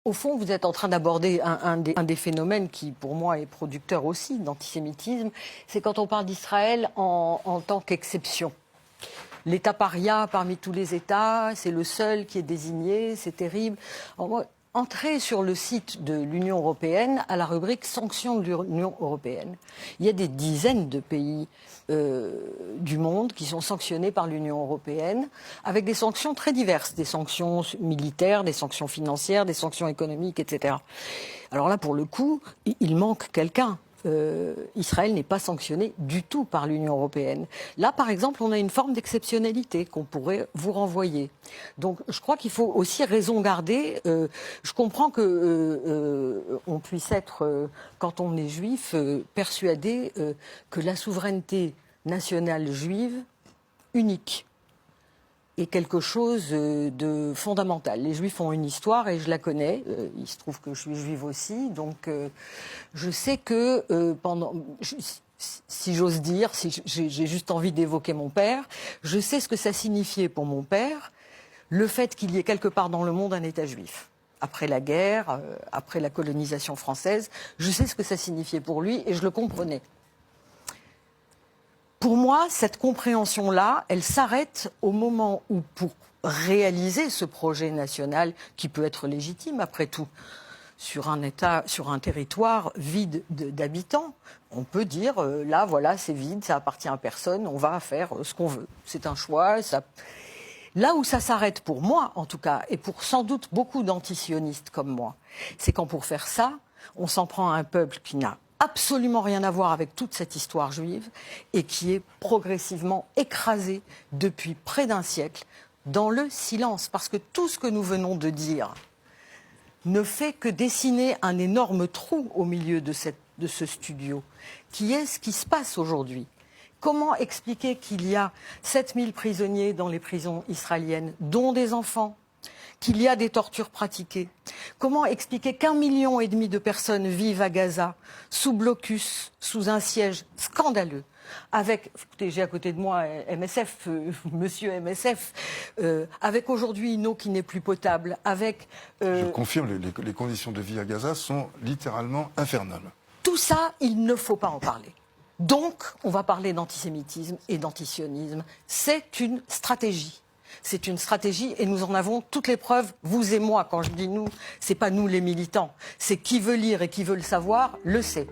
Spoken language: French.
Au fond, vous êtes en train d'aborder un des phénomènes qui, pour moi, est producteur aussi d'antisémitisme. C'est quand on parle d'Israël en tant qu'exception. L'État paria parmi tous les États, c'est le seul qui est désigné, c'est terrible. Alors moi, entrez sur le site de l'Union européenne à la rubrique sanctions de l'Union européenne. Il y a des dizaines de pays du monde qui sont sanctionnés par l'Union européenne avec des sanctions très diverses, des sanctions militaires, des sanctions financières, des sanctions économiques, etc. Alors là, pour le coup, il manque quelqu'un. Israël n'est pas sanctionné du tout par l'Union européenne. Là, par exemple, on a une forme d'exceptionnalité qu'on pourrait vous renvoyer. Donc, je crois qu'il faut aussi raison garder. Je comprends que on puisse être, quand on est juif, persuadé que la souveraineté nationale juive, unique, est quelque chose de fondamental. Les Juifs ont une histoire et je la connais. Il se trouve que je suis juive aussi, donc je sais que si j'ose dire, si j'ai juste envie d'évoquer mon père, je sais ce que ça signifiait pour mon père, le fait qu'il y ait quelque part dans le monde un État juif. Après la guerre, après la colonisation française, je sais ce que ça signifiait pour lui et je le comprenais. Pour moi, cette compréhension-là, elle s'arrête au moment où, pour réaliser ce projet national, qui peut être légitime après tout, sur un État, sur un territoire vide d'habitants, on peut dire, là, voilà, c'est vide, ça appartient à personne, on va faire ce qu'on veut. C'est un choix. Là où ça s'arrête pour moi, en tout cas, et pour sans doute beaucoup d'antisionistes comme moi, c'est quand pour faire ça, on s'en prend à un peuple qui n'a absolument rien à voir avec toute cette histoire juive et qui est progressivement écrasé depuis près d'un siècle dans le silence. Parce que tout ce que nous venons de dire ne fait que dessiner un énorme trou au milieu de ce studio, qui est ce qui se passe aujourd'hui. Comment expliquer qu'il y a 7000 prisonniers dans les prisons israéliennes, dont des enfants, qu'il y a des tortures pratiquées? Comment expliquer qu'1,5 million de personnes vivent à Gaza, sous blocus, sous un siège scandaleux, avec, écoutez, j'ai à côté de moi MSF, monsieur MSF, avec aujourd'hui une eau qui n'est plus potable, avec... Je confirme, les conditions de vie à Gaza sont littéralement infernales. Tout ça, il ne faut pas en parler. Donc, on va parler d'antisémitisme et d'antisionisme. C'est une stratégie. C'est une stratégie et nous en avons toutes les preuves, vous et moi. Quand je dis nous, c'est pas nous les militants. C'est qui veut lire et qui veut le savoir, le sait.